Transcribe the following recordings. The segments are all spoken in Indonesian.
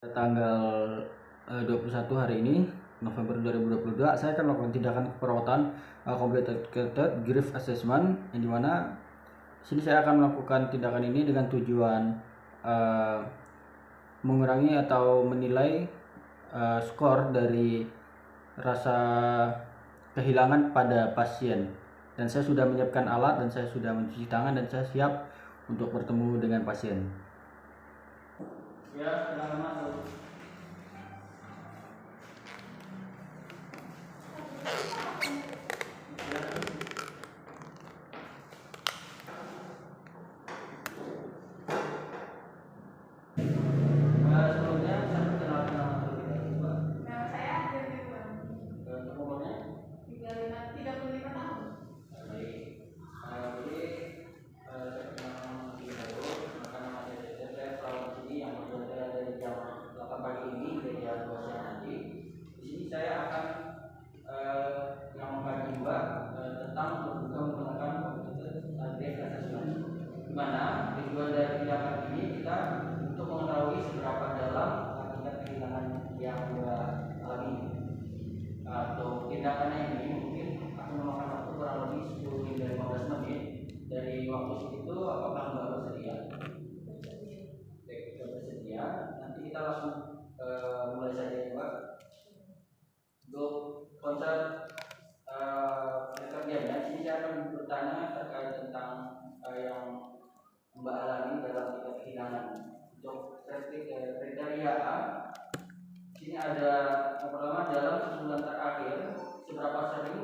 Tanggal 21 hari ini November 2022 saya akan melakukan tindakan keperawatan complicated grief assessment, yang dimana sini saya akan melakukan tindakan ini dengan tujuan mengurangi atau menilai skor dari rasa kehilangan pada pasien. Dan saya sudah menyiapkan alat dan saya sudah mencuci tangan dan saya siap untuk bertemu dengan pasien. Ya, silakan masuk. Sebelumnya saya perkenalkan nama terlebih dahulu, Pak. Nama saya Firman. Untuk umurnya 35 tahun. baik. Jadi saya perkenalkan nama terlebih dahulu. Maka nama saya selalu di sini yang bekerja dari jam 8 pagi ini dari jam 2 siang nanti. Di sini saya akan yang membagi tentang membuka menggunakan komputer grief assessment. Di mana tujuan dari tindakan ini kita untuk mengetahui seberapa dalam tingkat kehilangan yang Mbak alami, atau tindakannya ini mungkin akan memakan waktu kurang lebih 10 hingga 15 menit. Dari waktu segitu apakah Mbak bersedia? Baik, jika bersedia, nanti kita langsung mulai saja ya, Mbak. Untuk konsep kerjanya, sini saya akan bertanya terkait tentang yang Mbak alami dalam tingkat kehilangan. Untuk kriteria A, sini ada yang pertama, dalam sebulan terakhir seberapa sering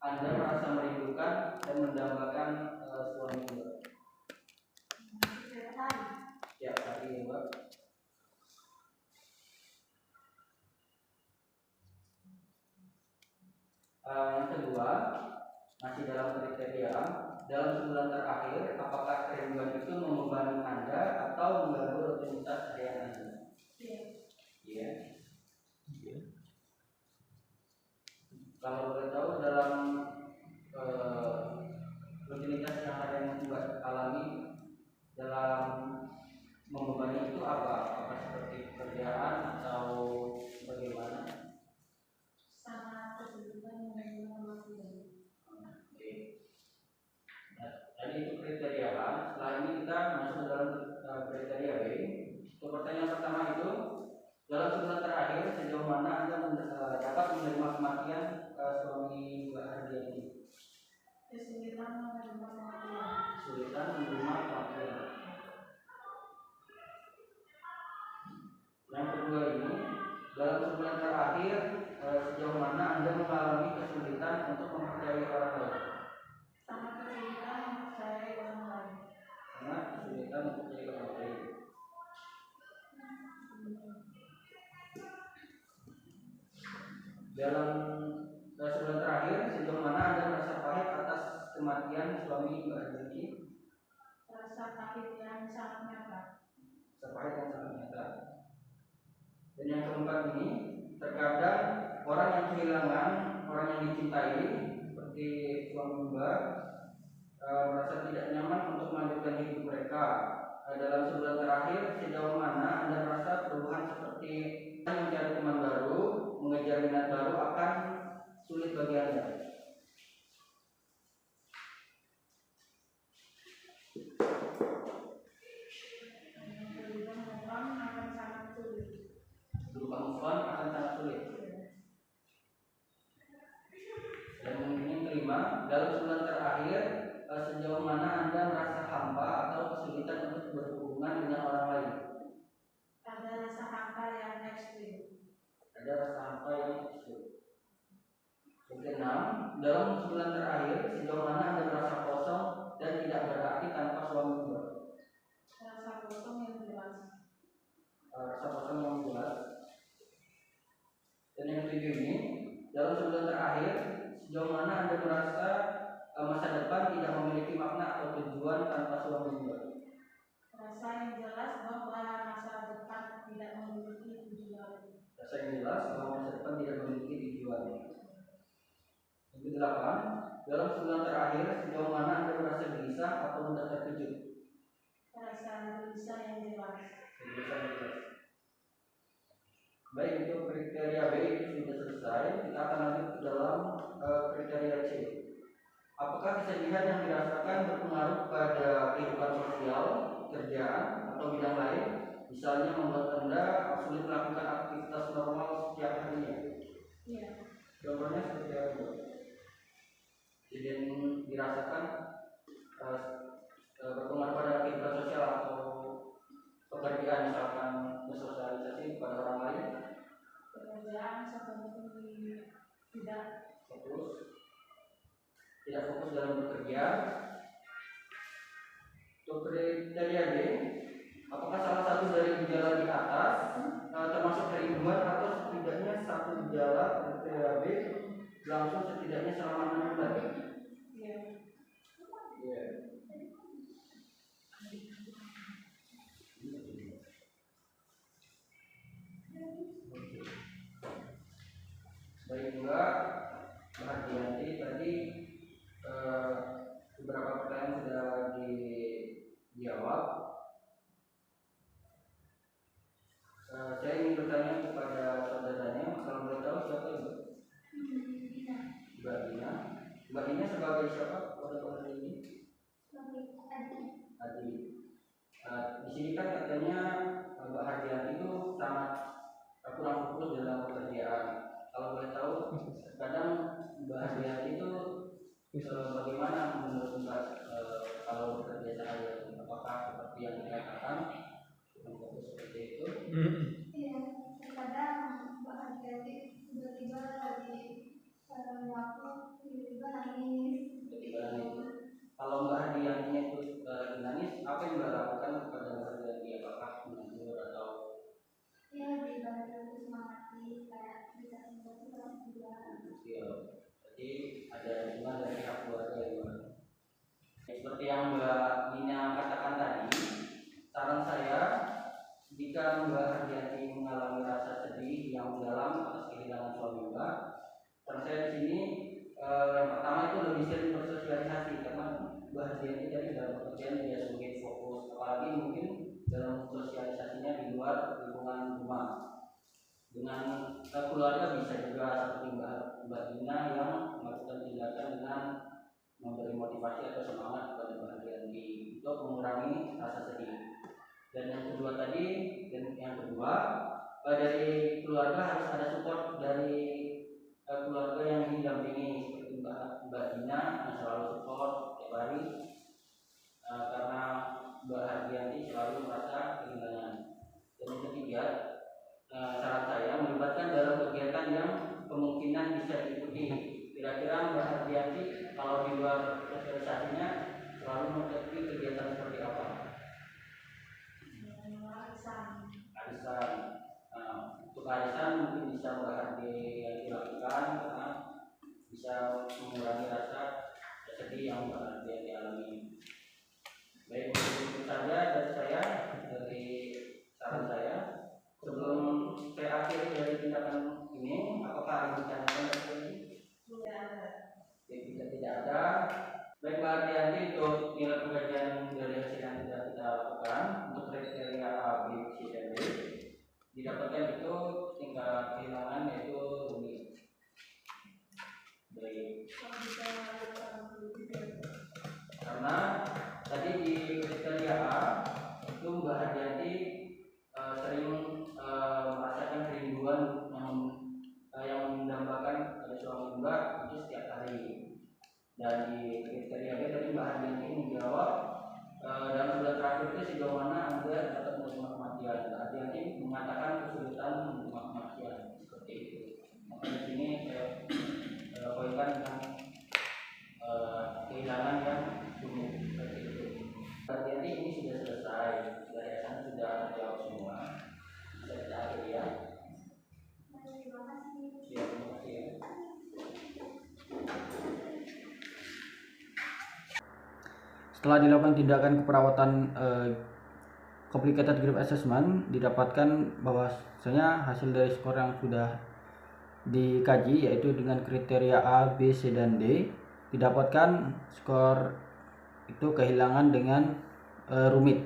Anda merasa merindukan dan mendambakan suami Mbak? Ya, tadi ya, Mbak. Yang kedua, masih dalam kriteria A, dalam sebulan terakhir apakah kerinduan itu membebani Anda atau mengganggu rutinitas harian Anda? Iya. Kalau boleh tahu, dalam rutinitas yang harian Mbak alami dalam membebani itu apa? Apakah seperti pekerjaan atau bagaimana? Sama kesulitan menerima waktu. Oke. Nah, tadi itu kriteria A. Setelah ini kita masuk ke dalam kriteria B. Untuk pertanyaan pertama itu, dalam sebulan terakhir sejauh mana Anda dapat menerima kematian suami Mbak Hardiani? Kesulitan menerima kematian. Kesulitan menerima kematian. Yang kedua ini, dalam sebulan terakhir sejauh mana Anda mengalami kesulitan untuk mempercayai orang lain? Sama kesulitan mempercayai orang lain. Karena kesulitan mempercayai orang lain. Dalam sebulan terakhir sejauh mana Anda merasa pahit atas kematian suami Mbak Hardiani? Rasa pahit yang sangat nyata. Sepahit yang sangat nyata. Dan yang keempat ini, terkadang orang yang kehilangan orang yang dicintai seperti suami Mbak merasa tidak nyaman untuk melanjutkan hidup mereka. Dalam sebulan terakhir sejauh mana Anda merasa perubahan seperti mencari teman baru, mengejar minat baru akan sulit bagi Anda? Berubah move on akan sangat sulit. Dan yang kelima, dalam sebulan terakhir sejauh mana Anda merasa hampa atau kesulitan untuk berhubungan dengan orang lain? Ada rasa hampa yang ekstrim. Ada rasa hampa yang ekstrim. Yang keenam, dalam sebulan terakhir sejauh mana Anda merasa kosong dan tidak berarti tanpa suami Mbak? Rasa kosong yang jelas. Rasa kosong yang jelas. Dan yang ketujuh ini, dalam sebulan terakhir sejauh mana Anda merasa masa depan tidak memiliki makna atau tujuan tanpa suami Mbak? Rasa yang jelas bahwa masa depan tidak memiliki tujuan. Rasa yang jelas bahwa masa depan tidak memiliki tujuan. Yang kedelapan, dalam sebulan terakhir sejauh mana Anda merasa gelisah atau mudah terkejut? Rasa gelisah yang jelas. Gelisah yang jelas. Baik, untuk kriteria B itu sudah selesai. Kita akan lanjut ke dalam kriteria C. Apakah kesedihan yang dirasakan berpengaruh pada kehidupan sosial, kerjaan, atau bidang lain? Misalnya membuat Anda sulit melakukan aktivitas normal setiap harinya. Iya. Contohnya seperti apa? Kesedihan dirasakan berpengaruh pada kehidupan sosial atau pekerjaan, misalkan bersosialisasi kepada orang lain. Pekerjaan seperti tidak fokus dalam bekerja. Untuk kriteria D, apakah salah satu dari gejala di atas termasuk kerinduan atau setidaknya satu gejala kriteria B langsung setidaknya selama 6 bulan? Iya. Iya. Baik juga Mbak Dianti tadi beberapa pertanyaan sudah dijawab. Saya ingin bertanya kepada saudaranya, kalau boleh tahu siapa Ibu? Mbak Dina. Mbak Dina sebagai siapa pada hari ini? Adi. Di sini kan katanya Mbak Hardianti itu sangat kurang fokus dalam pekerjaan. Kalau boleh tahu, kadang Mbak Hardianti itu bagaimana menurut Mbak kalau bekerja sehari-hari? Apakah seperti yang dikatakan kurang fokus seperti itu? Iya, kadang Mbak Hardianti tiba-tiba lagi nyapu, tiba-tiba nangis. Kalau Mbak Hardiantinya itu nangis, apa yang Mbak lakukan kepada Mbak Hardianti? Apakah menegur atau? Iya, dibantu semangati kayak bisa membantu orang juga. Iya, jadi ada hubungan dari pihak keluarga ya Mbak. Seperti yang Mbak Dina katakan tadi, saran saya jika Mbak Hardianti mengalami rasa sedih yang mendalam atas kehilangan suami Mbak, saran saya di sini yang pertama itu lebih sering bersosialisasi, karena Mbak Hardianti tadi dalam pekerjaan dia sebagai fokus, apalagi mungkin dalam sosialisasinya di luar lingkungan rumah. Dengan keluarga bisa juga seperti Mbak Dina yang melakukan tindakan dengan memberi motivasi atau semangat kepada Mbak Hardianti untuk mengurangi rasa sedih. Dan yang kedua tadi, dari keluarga harus ada support dari keluarga yang didampingi, seperti Mbak Dina yang selalu support tiap hari karena Mbak Hardianti selalu merasa kehilangan. Dan yang ketiga, saran saya melibatkan dalam kegiatan yang kemungkinan bisa diikuti. Kira-kira Mbak Hardianti kalau di luar sosialisasinya selalu mengikuti kegiatan seperti apa? Arisan. Untuk arisan mungkin bisa Mbak Hardianti lakukan karena bisa mengurangi rasa sedih yang Mbak Hardianti alami. Baik, itu saja dari saya, dari saran saya. Sebelum saya akhiri dari tindakan ini, apakah ada ditanyakan lagi? Tidak ada. Jika tidak ada, baik Mbak Hardianti, untuk nilai pengkajian dari hasil yang sudah kita lakukan untuk kriteria A, B, C, dan D didapatkan itu tingkat kehilangan yaitu rumit. Baik. Karena tadi di kriteria A itu Mbak Hardianti sering merasakan kerinduan yang mendambakan pada suami Mbak itu setiap hari. Dan di kriteria B tadi Mbak Hardianti menjawab dalam bulan terakhir itu sejauh mana Anda dapat menerima kematian. Mbak Hardianti mengatakan kesulitan menerima kematian seperti itu. Maka di sini saya poinkan tentang kehilangan yang rumit seperti itu. Mbak Hardianti ini sudah selesai, dari sana sudah terjawab semua. Bisa kita akhiri ya. Terima kasih. Ya, terima kasih ya. Setelah dilakukan tindakan keperawatan complicated grief assessment, didapatkan bahwasanya hasil dari skor yang sudah dikaji yaitu dengan kriteria A, B, C, dan D, didapatkan skor itu kehilangan dengan rumit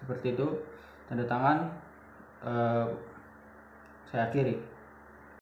seperti itu. Tanda tangan Saya akhiri.